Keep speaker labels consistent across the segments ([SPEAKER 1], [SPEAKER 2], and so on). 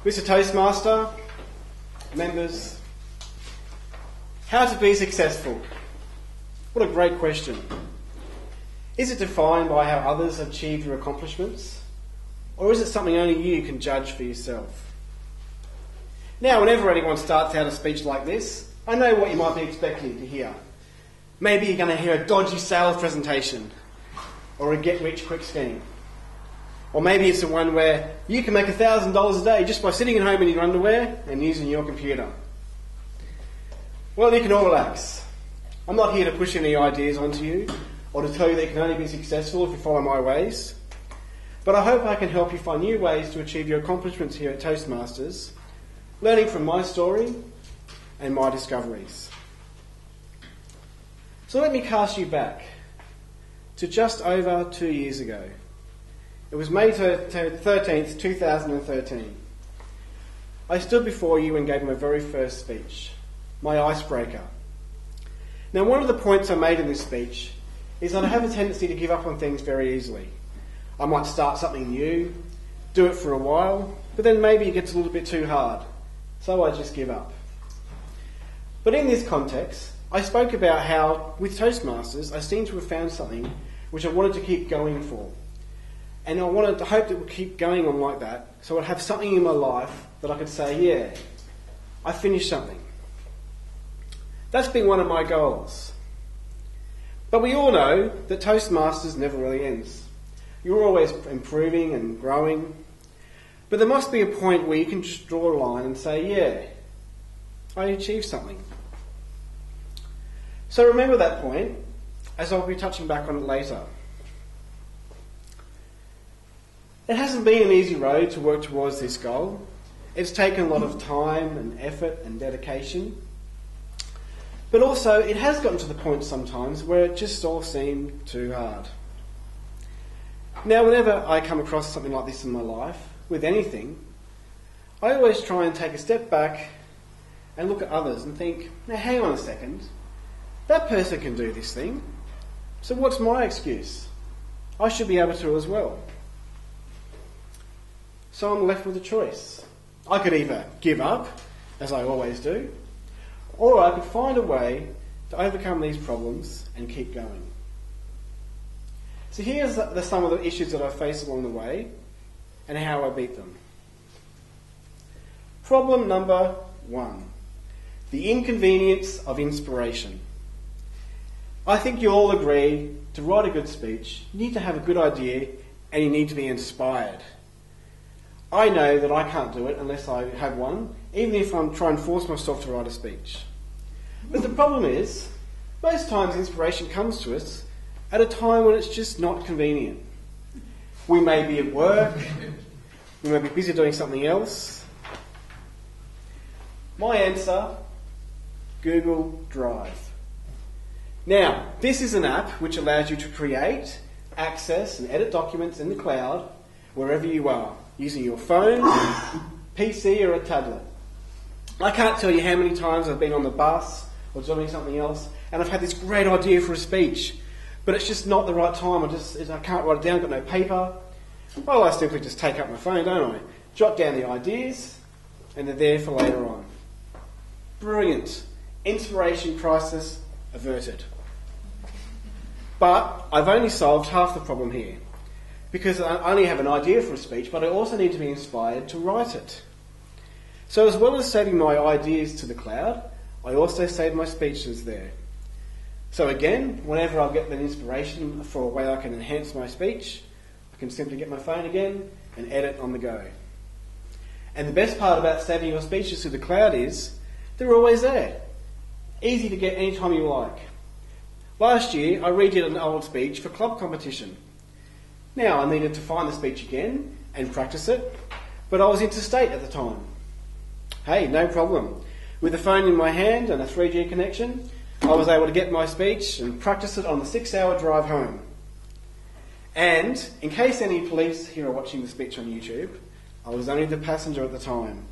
[SPEAKER 1] Mr. Toastmaster, members, how to be successful? What a great question. Is it defined by how others achieve your accomplishments? Or is it something only you can judge for yourself? Now, whenever anyone starts out a speech like this, I know what you might be expecting to hear. Maybe you're going to hear a dodgy sales presentation or a get-rich-quick scheme. Or maybe it's the one where you can make $1,000 a day just by sitting at home in your underwear and using your computer. Well, you can all relax. I'm not here to push any ideas onto you or to tell you that you can only be successful if you follow my ways. But I hope I can help you find new ways to achieve your accomplishments here at Toastmasters, learning from my story and my discoveries. So let me cast you back to just over 2 years ago. It was May 13th, 2013. I stood before you and gave my very first speech, my icebreaker. Now, one of the points I made in this speech is that I have a tendency to give up on things very easily. I might start something new, do it for a while, but then maybe it gets a little bit too hard, so I just give up. But in this context, I spoke about how, with Toastmasters, I seem to have found something which I wanted to keep going for. And I wanted to hope that it would keep going on like that, so I'd have something in my life that I could say, yeah, I finished something. That's been one of my goals. But we all know that Toastmasters never really ends. You're always improving and growing. But there must be a point where you can just draw a line and say, yeah, I achieved something. So remember that point, as I'll be touching back on it later. It hasn't been an easy road to work towards this goal. It's taken a lot of time and effort and dedication. But also, it has gotten to the point sometimes where it just all seemed too hard. Now, whenever I come across something like this in my life, with anything, I always try and take a step back and look at others and think, now hang on a second, that person can do this thing, so what's my excuse? I should be able to as well. So I'm left with a choice. I could either give up, as I always do, or I could find a way to overcome these problems and keep going. So here's some of the issues that I face along the way and how I beat them. Problem number 1, the inconvenience of inspiration. I think you all agree to write a good speech, you need to have a good idea and you need to be inspired. I know that I can't do it unless I have one, even if I'm trying to force myself to write a speech. But the problem is, most times inspiration comes to us at a time when it's just not convenient. We may be at work, we may be busy doing something else. My answer, Google Drive. Now, this is an app which allows you to create, access and edit documents in the cloud wherever you are, using your phone, PC or a tablet. I can't tell you how many times I've been on the bus or doing something else and I've had this great idea for a speech, but it's just not the right time. I can't write it down, I've got no paper. Well, I simply just take up my phone, don't I? Jot down the ideas and they're there for later on. Brilliant. Inspiration crisis averted. But I've only solved half the problem here, because I only have an idea for a speech, but I also need to be inspired to write it. So as well as saving my ideas to the cloud, I also save my speeches there. So again, whenever I get an inspiration for a way I can enhance my speech, I can simply get my phone again and edit on the go. And the best part about saving your speeches to the cloud is they're always there. Easy to get anytime you like. Last year, I redid an old speech for club competition. Now, I needed to find the speech again and practice it, but I was interstate at the time. Hey, no problem. With a phone in my hand and a 3G connection, I was able to get my speech and practice it on the 6-hour drive home. And, in case any police here are watching the speech on YouTube, I was only the passenger at the time.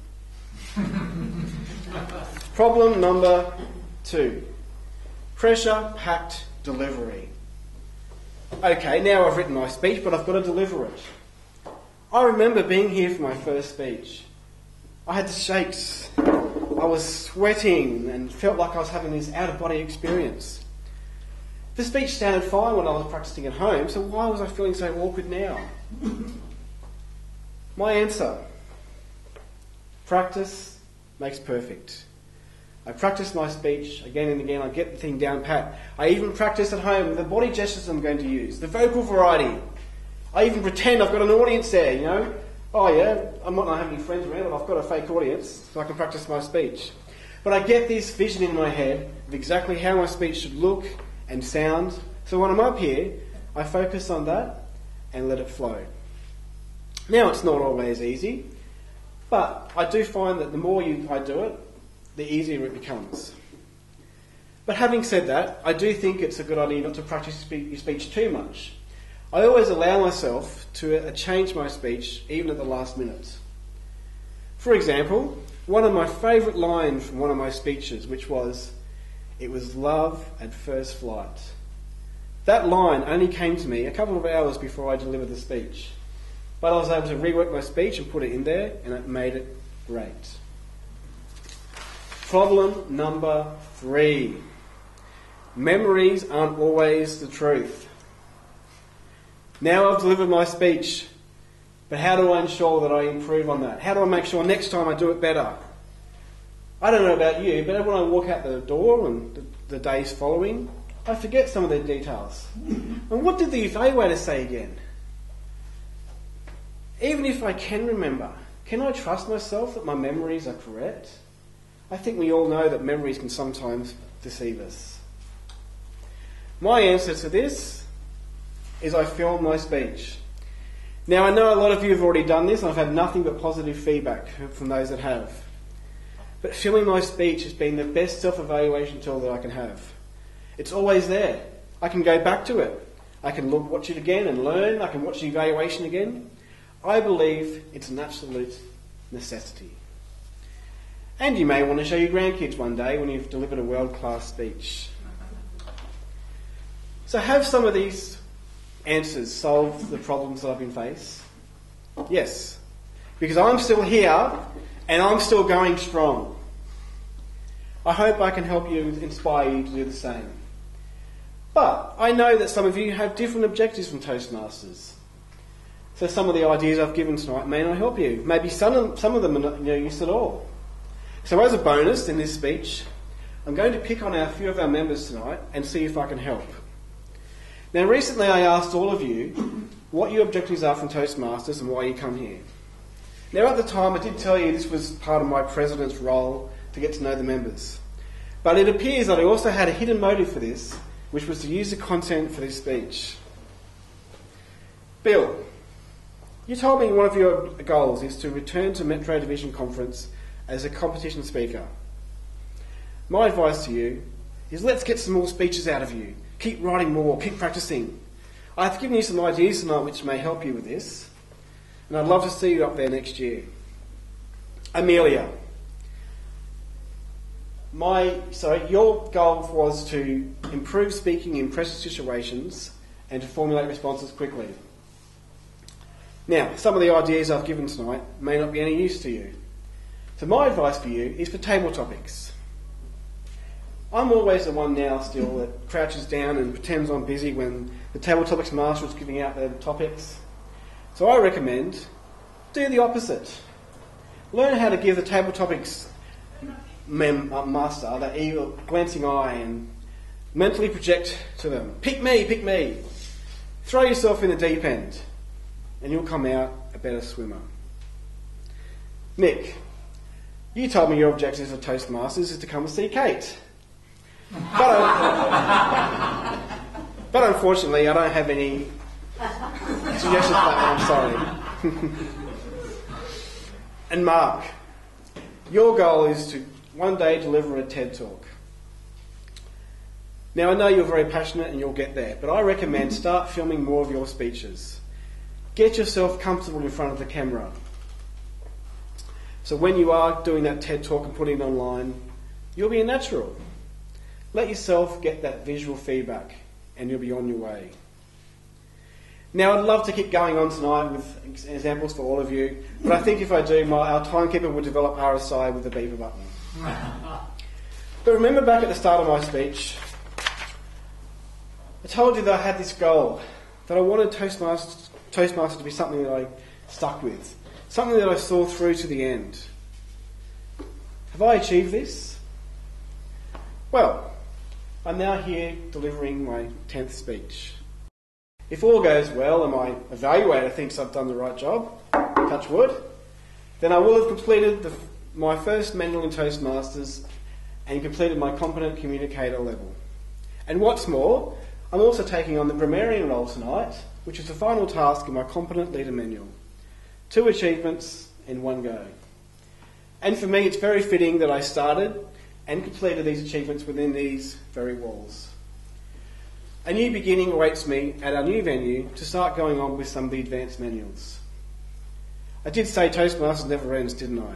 [SPEAKER 1] Problem number 2. Pressure-packed delivery. Okay, now I've written my speech, but I've got to deliver it. I remember being here for my first speech. I had the shakes. I was sweating and felt like I was having this out-of-body experience. The speech sounded fine when I was practicing at home, so why was I feeling so awkward now? My answer: practice makes perfect. I practice my speech again and again. I get the thing down pat. I even practice at home the body gestures I'm going to use, the vocal variety. I even pretend I've got an audience there, you know. Oh yeah, I might not have any friends around, but I've got a fake audience so I can practice my speech. But I get this vision in my head of exactly how my speech should look and sound. So when I'm up here, I focus on that and let it flow. Now, it's not always easy, but I do find that the more I do it, the easier it becomes. But having said that, I do think it's a good idea not to practice your speech too much. I always allow myself to change my speech, even at the last minute. For example, one of my favourite lines from one of my speeches, which was, "It was love at first flight." That line only came to me a couple of hours before I delivered the speech. But I was able to rework my speech and put it in there, and it made it great. Problem number 3. Memories aren't always the truth. Now I've delivered my speech, but how do I ensure that I improve on that? How do I make sure next time I do it better? I don't know about you, but when I walk out the door and the days following, I forget some of the details. And what did the evaluator say again? Even if I can remember, can I trust myself that my memories are correct? I think we all know that memories can sometimes deceive us. My answer to this is I film my speech. Now, I know a lot of you have already done this, and I've had nothing but positive feedback from those that have. But filming my speech has been the best self-evaluation tool that I can have. It's always there. I can go back to it. I can watch it again and learn. I can watch the evaluation again. I believe it's an absolute necessity. And you may want to show your grandkids one day when you've delivered a world-class speech. So have some of these answers solved the problems that I've been faced? Yes. Because I'm still here and I'm still going strong. I hope I can help you, inspire you to do the same. But I know that some of you have different objectives from Toastmasters. So some of the ideas I've given tonight may not help you. Maybe some of them are not no use at all. So as a bonus in this speech, I'm going to pick on a few of our members tonight and see if I can help. Now, recently I asked all of you what your objectives are from Toastmasters and why you come here. Now, at the time, I did tell you this was part of my president's role to get to know the members. But it appears that I also had a hidden motive for this, which was to use the content for this speech. Bill, you told me one of your goals is to return to Metro Division Conference as a competition speaker. My advice to you is let's get some more speeches out of you. Keep writing more, keep practicing. I've given you some ideas tonight which may help you with this, and I'd love to see you up there next year. Amelia, your goal was to improve speaking in pressure situations and to formulate responses quickly. Now, some of the ideas I've given tonight may not be any use to you. So my advice for you is for table topics. I'm always the one now still that crouches down and pretends I'm busy when the table topics master is giving out the topics. So I recommend do the opposite. Learn how to give the table topics master that eagle glancing eye and mentally project to them. Pick me, pick me. Throw yourself in the deep end and you'll come out a better swimmer. Nick, you told me your objectives of Toastmasters is to come and see Kate. But unfortunately, I don't have any suggestions for that. I'm sorry. And Mark, your goal is to one day deliver a TED Talk. Now, I know you're very passionate and you'll get there, but I recommend start filming more of your speeches. Get yourself comfortable in front of the camera. So when you are doing that TED Talk and putting it online, you'll be a natural. Let yourself get that visual feedback and you'll be on your way. Now, I'd love to keep going on tonight with examples for all of you, but I think if I do, our timekeeper will develop RSI with the beeper button. But remember back at the start of my speech, I told you that I had this goal, that I wanted Toastmasters to be something that I stuck with, something that I saw through to the end. Have I achieved this? Well, I'm now here delivering my 10th speech. If all goes well and my evaluator thinks I've done the right job, touch wood, then I will have completed my first manual in Toastmasters and completed my competent communicator level. And what's more, I'm also taking on the grammarian role tonight, which is the final task in my competent leader manual. 2 achievements in one go. And for me, it's very fitting that I started and completed these achievements within these very walls. A new beginning awaits me at our new venue to start going on with some of the advanced manuals. I did say Toastmasters never ends, didn't I?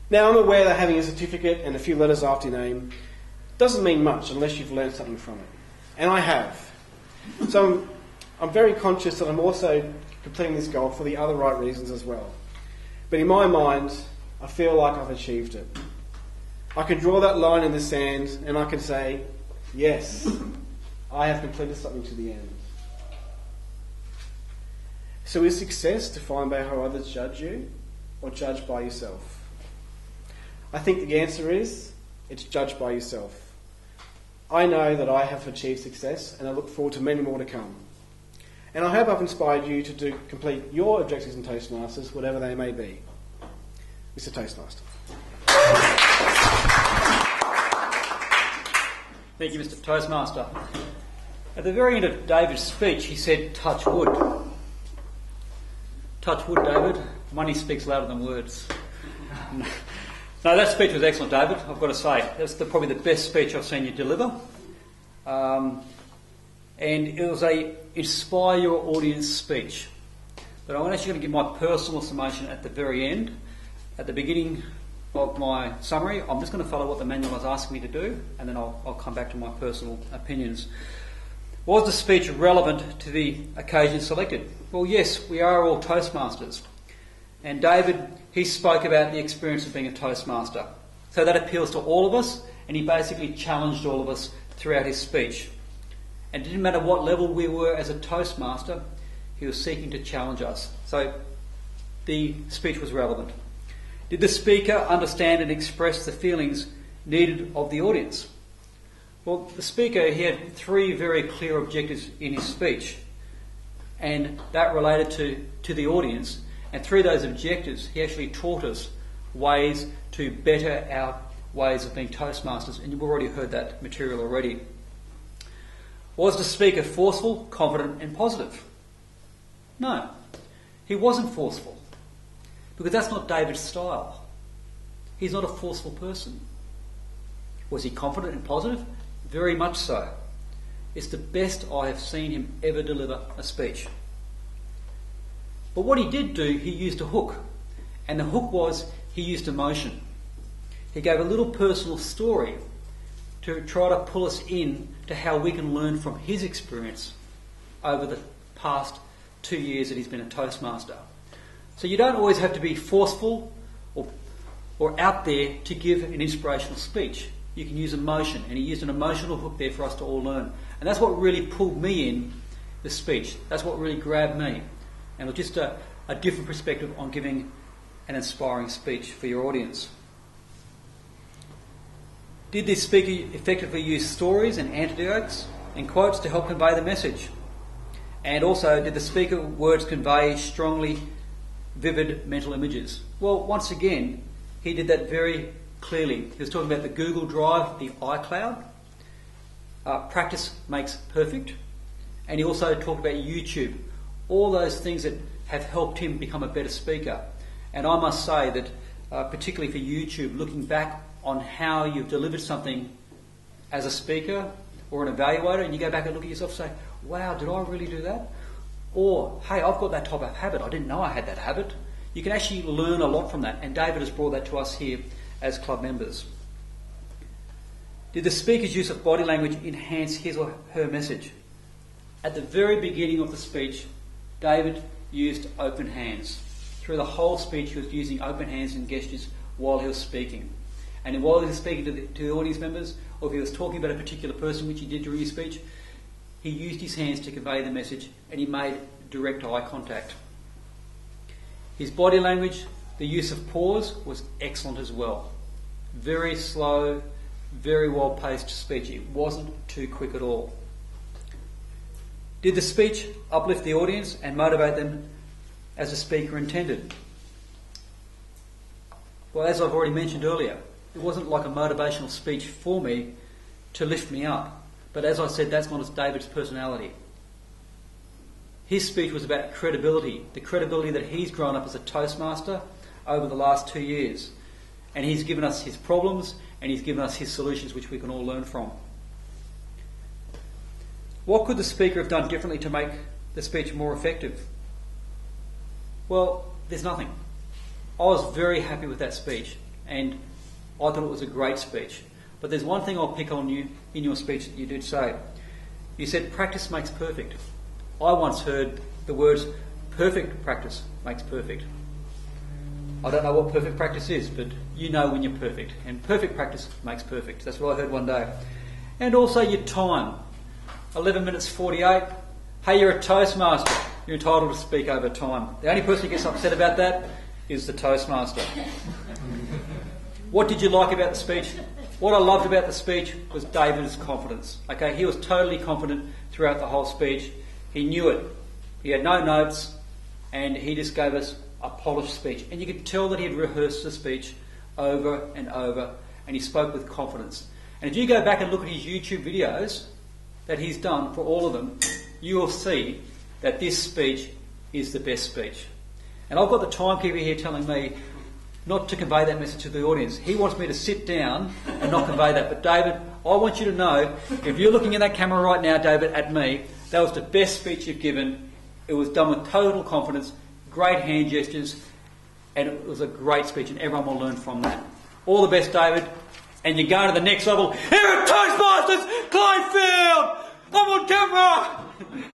[SPEAKER 1] Now, I'm aware that having a certificate and a few letters after your name doesn't mean much unless you've learned something from it. And I have. So I'm very conscious that I'm also completing this goal for the other right reasons as well. But in my mind, I feel like I've achieved it. I can draw that line in the sand and I can say, yes, I have completed something to the end. So is success defined by how others judge you or judged by yourself? I think the answer is, it's judged by yourself. I know that I have achieved success and I look forward to many more to come. And I hope I've inspired you to complete your objectives in Toastmasters, whatever they may be. Mr. Toastmaster.
[SPEAKER 2] Thank you, Mr. Toastmaster. At the very end of David's speech, he said, touch wood. Touch wood, David. Money speaks louder than words. No, that speech was excellent, David, I've got to say. That's probably the best speech I've seen you deliver. And it was a inspire your audience speech. But I'm actually going to give my personal summation at the very end. At the beginning of my summary, I'm just going to follow what the manual has asked me to do, and then I'll come back to my personal opinions. Was the speech relevant to the occasion selected? Well, yes, we are all Toastmasters. And David, he spoke about the experience of being a Toastmaster. So that appeals to all of us, and he basically challenged all of us throughout his speech. And it didn't matter what level we were as a Toastmaster, he was seeking to challenge us. So the speech was relevant. Did the speaker understand and express the feelings needed of the audience? Well, the speaker, he had 3 very clear objectives in his speech, and that related to the audience. And through those objectives, he actually taught us ways to better our ways of being Toastmasters, and you've already heard that material already. Was the speaker forceful, confident and positive? No, he wasn't forceful, because that's not David's style. He's not a forceful person. Was he confident and positive? Very much so. It's the best I have seen him ever deliver a speech. But what he did do, he used a hook. And the hook was, he used emotion. He gave a little personal story to try to pull us in to how we can learn from his experience over the past 2 years that he's been a Toastmaster. So you don't always have to be forceful or out there to give an inspirational speech. You can use emotion, and he used an emotional hook there for us to all learn. And that's what really pulled me in the speech. That's what really grabbed me. And it was just a different perspective on giving an inspiring speech for your audience. Did this speaker effectively use stories and anecdotes and quotes to help convey the message? And also, did the speaker words convey strongly vivid mental images? Well, once again, he did that very clearly. He was talking about the Google Drive, the iCloud. Practice makes perfect. And he also talked about YouTube. All those things that have helped him become a better speaker. And I must say that, particularly for YouTube, looking back on how you've delivered something as a speaker or an evaluator, and you go back and look at yourself and say, wow, did I really do that? Or, hey, I've got that type of habit. I didn't know I had that habit. You can actually learn a lot from that. And David has brought that to us here as club members. Did the speaker's use of body language enhance his or her message? At the very beginning of the speech, David used open hands. Through the whole speech, he was using open hands and gestures while he was speaking. And while he was speaking to the audience members, or if he was talking about a particular person, which he did during his speech, he used his hands to convey the message, and he made direct eye contact. His body language, the use of pause, was excellent as well. Very slow, very well-paced speech. It wasn't too quick at all. Did the speech uplift the audience and motivate them as the speaker intended? Well, as I've already mentioned earlier, it wasn't like a motivational speech for me to lift me up. But as I said, that's not David's personality. His speech was about credibility, the credibility that he's grown up as a Toastmaster over the last 2 years. And he's given us his problems and he's given us his solutions, which we can all learn from. What could the speaker have done differently to make the speech more effective? Well, there's nothing. I was very happy with that speech and I thought it was a great speech. But there's one thing I'll pick on you in your speech that you did say. You said practice makes perfect. I once heard the words perfect practice makes perfect. I don't know what perfect practice is, but you know when you're perfect. And perfect practice makes perfect. That's what I heard one day. And also your time. 11 minutes 48. Hey, you're a Toastmaster. You're entitled to speak over time. The only person who gets upset about that is the Toastmaster. What did you like about the speech? What I loved about the speech was David's confidence. Okay, he was totally confident throughout the whole speech. He knew it. He had no notes, and he just gave us a polished speech. And you could tell that he had rehearsed the speech over and over, and he spoke with confidence. And if you go back and look at his YouTube videos that he's done for all of them, you will see that this speech is the best speech. And I've got the timekeeper here telling me not to convey that message to the audience. He wants me to sit down and not convey that. But David, I want you to know, if you're looking at that camera right now, David, at me, that was the best speech you've given. It was done with total confidence, great hand gestures, and it was a great speech, and everyone will learn from that. All the best, David, and you're going to the next level. Here at Toastmasters, Clayfield! I'm on camera!